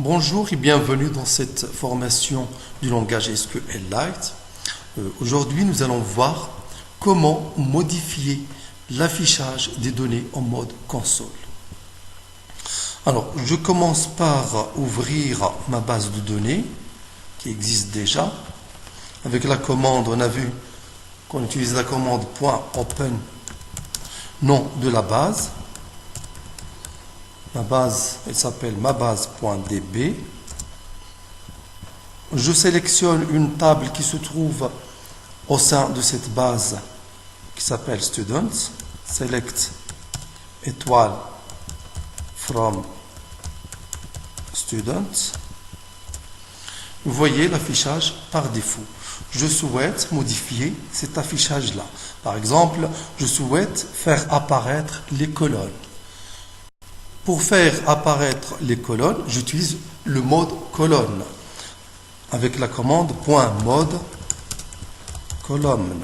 Bonjour et bienvenue dans cette formation du langage SQLite. Aujourd'hui, nous allons voir comment modifier l'affichage des données en mode console. Alors, je commence par ouvrir ma base de données qui existe déjà. Avec la commande, on a vu qu'on utilise la commande .open, nom de la base. Ma base, elle s'appelle mabase.db. Je sélectionne une table qui se trouve au sein de cette base qui s'appelle Students. Select étoile from Students. Vous voyez l'affichage par défaut. Je souhaite modifier cet affichage-là. Par exemple, je souhaite faire apparaître les colonnes. Pour faire apparaître les colonnes, j'utilise le mode colonne avec la commande .mode colonne.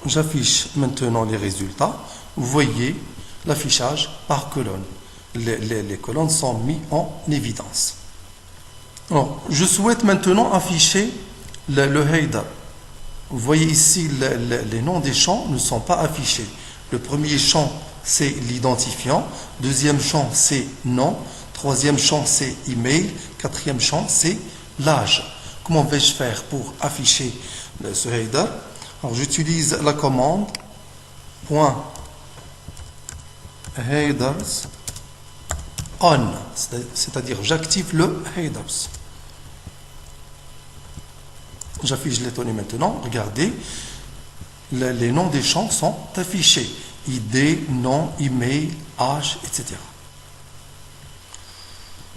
J'affiche maintenant les résultats. Vous voyez l'affichage par colonne. Les colonnes sont mises en évidence. Alors, je souhaite maintenant afficher le header. Vous voyez ici, les noms des champs ne sont pas affichés. Le premier champ, c'est l'identifiant. Deuxième champ, c'est nom. Troisième champ, c'est email. Quatrième champ, c'est l'âge. Comment vais-je faire pour afficher ce header? Alors, j'utilise la commande .headers on, c'est-à-dire j'active le headers. J'affiche les données maintenant. Regardez, les noms des champs sont affichés. ID, nom, email, âge, etc.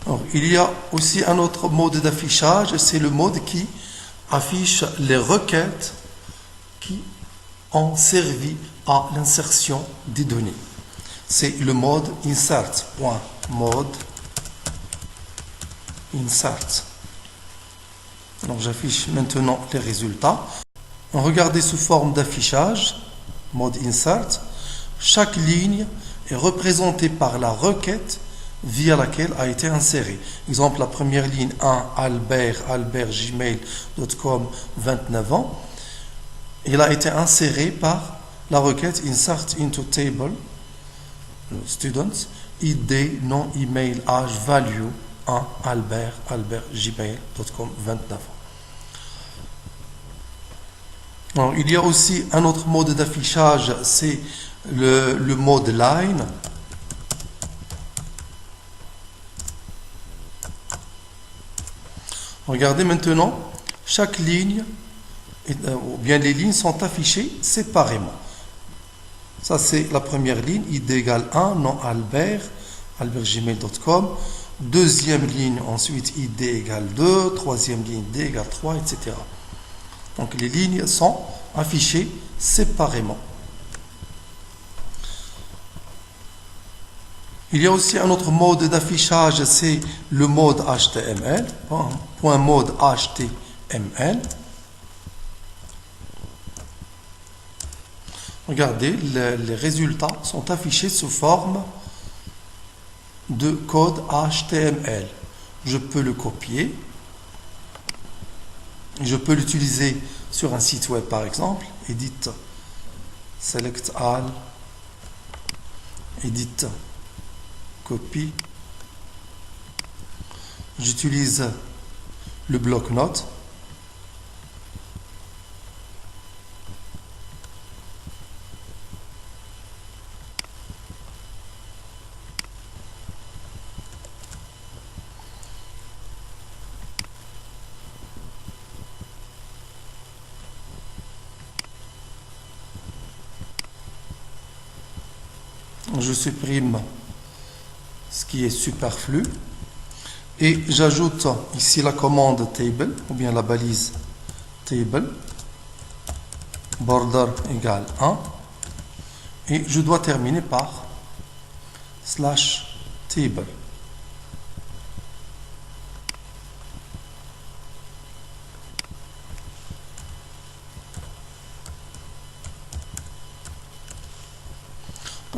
Alors, il y a aussi un autre mode d'affichage, c'est le mode qui affiche les requêtes qui ont servi à l'insertion des données. C'est le mode insert.mode insert. Donc j'affiche maintenant les résultats. Regardez sous forme d'affichage, mode insert. Chaque ligne est représentée par la requête via laquelle a été insérée. Exemple, la première ligne 1, albert@gmail.com, 29 ans. Elle a été insérée par la requête insert into table students, id, nom, email, âge, value 1, albert@gmail.com, 29 ans. Alors, il y a aussi un autre mode d'affichage, c'est le mode line. Regardez maintenant, chaque ligne, ou bien les lignes sont affichées séparément. Ça, c'est la première ligne, id égale 1, nom albert@gmail.com. Deuxième ligne, ensuite, id égale 2. Troisième ligne, id égale 3, etc. Donc, les lignes sont affichées séparément. Il y a aussi un autre mode d'affichage, c'est le mode HTML. .mode HTML. Regardez, les résultats sont affichés sous forme de code HTML. Je peux le copier. Je peux l'utiliser sur un site web par exemple. Edit, select all, edit, copy. J'utilise le bloc-notes. Je supprime ce qui est superflu et j'ajoute ici la commande table ou bien la balise table, border égale 1 et je dois terminer par /table.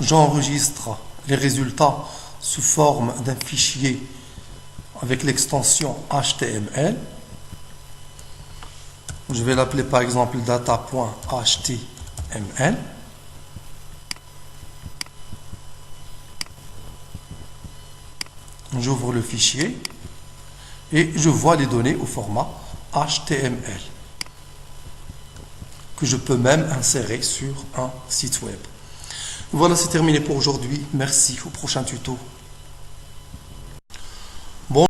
J'enregistre les résultats sous forme d'un fichier avec l'extension HTML. Je vais l'appeler par exemple data.html. J'ouvre le fichier et je vois les données au format HTML que je peux même insérer sur un site web. Voilà, c'est terminé pour aujourd'hui. Merci, au prochain tuto.